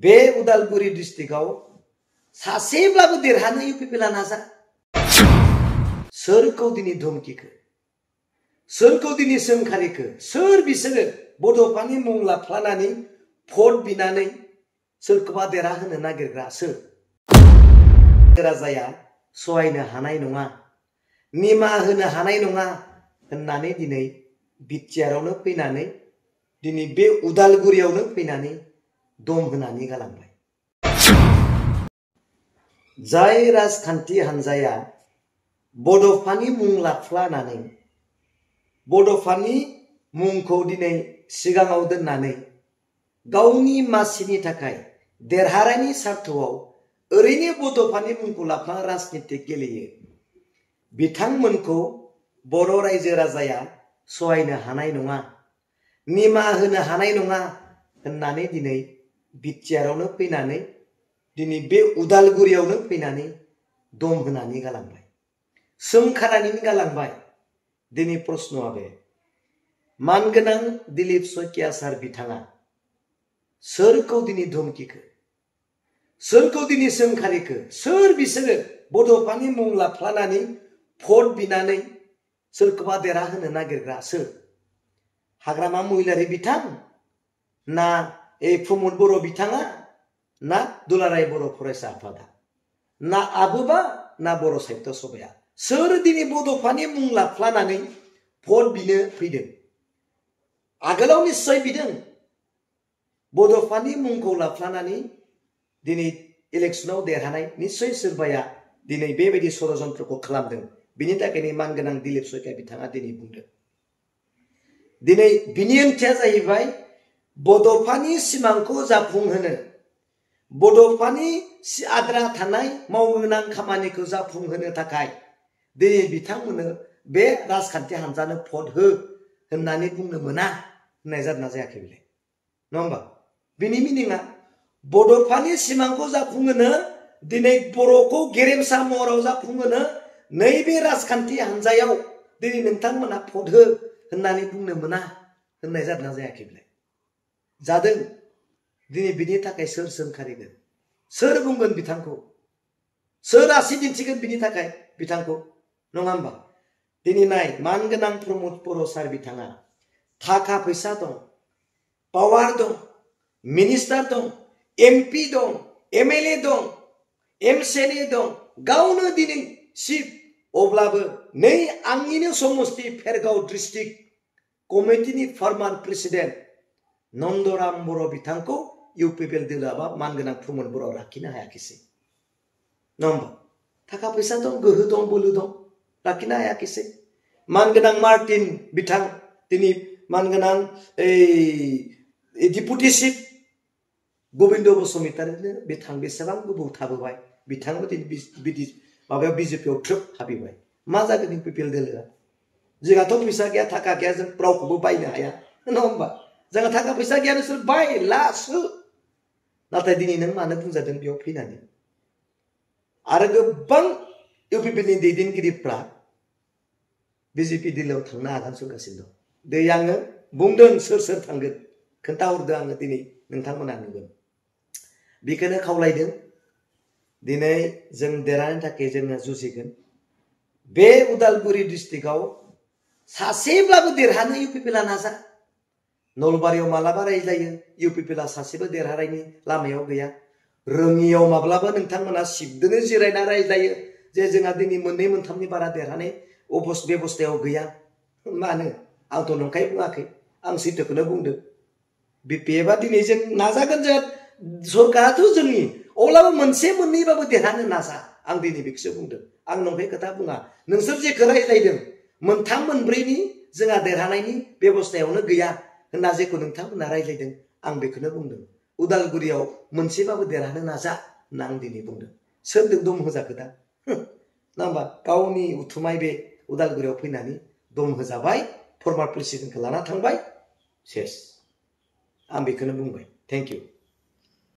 बे उदालगुरि डिस्ट्रिक्टआव सासेब्लाबो देरहानो इउपिपिएलआ नाजा। सोरखौ दिनै धमकिखो, सोरखौ दिनै सोंखारिखो, सोर बिसोरो बड'फानि मुं लाफ्लानानै भट बिनानै सोरखौबा देरहाहोनो नागिरग्रा सोर? राजाया सहायनो हानाय नङा, निमाहा होनो हानाय नङा होननानै दिनै बिटिआरआवनो फैनानै दिनै बे उदालगुरियावनो फैनानै दम होनानै गालांबाय। जाय राजखान्थि हान्जाया बड'फानि मुं लाफ्लानानै बड'फानि मुंखौ दिनै सिगाङाव दोननानै गावनि मासिनि थाखाय देरहानायनि सार्थआव ओरैनो बड'फानि मुंखौ लाफ्ला राजनिति गेलेयो, बिथांमोनखौ बर' रायजो राजाया सहायनो हानाय नङा, निमाहा होनो हानाय नङा होननानै दिनै बिटिआरआवनो फैनानै दिनै बे उदालगुरियावनो फैनानै दम होनानै गालांबाय, सोंखारानानै गालांबाय। दिनै प्रश्नआ बे, मानगोनां दिलीप शइकिया सार बिथाङा सोरखौ दिनै धमकिखो, सोरखौ दिनै सोंखारिखो, सोर बिसोरो बड'फानि मुं लाफ्लानानै भट बिनानै सोरखौबा देरहाहोनो नागिरग्रा सोर? हाग्रामा महिलारि बिथां ना प्रमद बर' बिथाङा ना दुलाराय बर' फरायसा आफादा ना आबोबा ना बर' साहित्य सभाया? सोर दिनै बड'फानि मुं लाफ्लानानै भट बिनो फैदों? आगोलाव निश्चय बिदों, बड'फानि मुंखौ लाफ्लानानै दिनै इलेक्सनाव देरहानाय निश्चय सोरबाया दिनै बेबायदि षड़यन्त्रखौ खालामदों। बिनि थाखायनो मानगोनां दिलीप शइकिया बिथाङा दिनै बुंदों। दिनै बिनि ओंथिया जाहैबाय बड'फानि सिमांखौ जाफुंहोनो, बड'फानि आद्रा थानाय मावनोगोनां खामानिखौ जाफुंहोनो थाखाय दिनै बिथांमोननो बे राजखान्थि हान्जानो भट हो होननानै बुंनो मोना होननाय जादोंना जायाखै बेलाय? नङा होमबा? बिनि मिनिङा बड'फानि सिमांखौ जाफुंहोनो, दिनै बर'खौ गेरेमसा महराव जाफुंहोनो नैबे राजखान्थि हान्जायाव दिनै नोंथांमोना भट हो होननानै बुंनो मोना होननाय जादोंना जायाखै बेलाय? जादों। दिनै बिनि थाखाय सोर सोंखारिगोन, सोर बुंगोन बिथांखौ, सोर आसि दिन्थिगोन बिनि थाखाय बिथांखौ? नङा होमबा? दिनै नाय, मानगोनां प्रमद बर' सार बिथाङा थाखा फैसा दं, पावार दं, मिनिस्टार दं, एमपि दं, एमएलए दं, एमसिएलए दं, गावनो दिनै चिफ। अब्लाबो नै आंनिनो समस्ति फेरगाव डिस्ट्रिक्ट कमिटिनि फर्मान प्रेसिडेन्ट नन्दराम बर' बिथांखौ इउपिपिएल दोलोआ मानगोनां प्रमद बर'आ लाखिनो हायाखिसै। नङा होमबा? थाखा फैसा दं, गोहो दं, बोलो दं, लाखिनो हायाखिसै। मानगोनां मार्टिन बिथां दिनै मानगोनां डिपुटि चिफ गबिन्द बसुमतारीनो बिथां बेसेबां गोबाव थाबोबाय, बिथांबो दिनै माबायाव बिजेपिआव ट्रोप हाबैबाय। मा जागोन इउपिपिएल दोलोआ? जोंहाथ' फैसा गैया, थाखा गैया, जों रावखौबो बायनो हाया, नङा होमबा? जोंहा थाखा फैसा गैया, नोंसोर बाय लासो। नाथाय दिनै नों मानो बुंजादों बेयाव फैनानै? आरो गोबां इउपिपिएलनि दैदेनगिरिफ्रा बिजेपि दोलोआव थांनो आगान सुरगासिनो दं। दिनै आङो बुंदों सोर सोर थांगोन, खोन्थाहरदों आङो, दिनै नोंथांमोना नुगोन। बेखौनो खावलायदों, दिनै जों देरहानो थाखाय जोङो जुजिगोन। बे उदालगुरि डिस्ट्रिक्टआव सासेब्लाबो देरहानो इउपिपिएलआ नाजा। नलबारियाव मालाबा रायज्लायो, इउपिपिएलआ सासेबो देरहानायनि लामायाव गैया। रोङियाव माब्लाबा नोंथांमोना सिबदोनो जिरायना रायज्लायो जे जोंहा दिनै मोननै मोनथामनि बारा देरहानाय बेबस्थायाव गैया। मानो? आंथ' नंखाय बुङाखै, आं सैथोखौनो बुंदों। बिपिएफआ दिनै जों नाजागोन, जों सरकाराथ' जोंनि, अब्लाबो मोनसे मोननैबाबो देरहानो नाजा। आं दिनै बेखौसो बुंदों, आं नंखाय खोथा बुङा। नोंसोर जेखौ रायज्लायदों मोनथाम मोनब्रैनि जोंहा देरहानायनि बेबस्थायावनो गैया होनना जेखौ नोंथांमोना रायज्लायदों, आं बेखौनो बुंदों। उदालगुरियाव मोनसेबाबो देरहानो नाजा होनना आं दिनै बुंदों। सोरदों दम होजाखो दा? नङा होमबा? गावनि उथुमाय बे उदालगुरियाव फैनानै दम होजाबाय, फर्मार प्रेसिडेन्टखौ लाना थांबाय, सेस। आं बेखौनो बुंबाय। Thank you.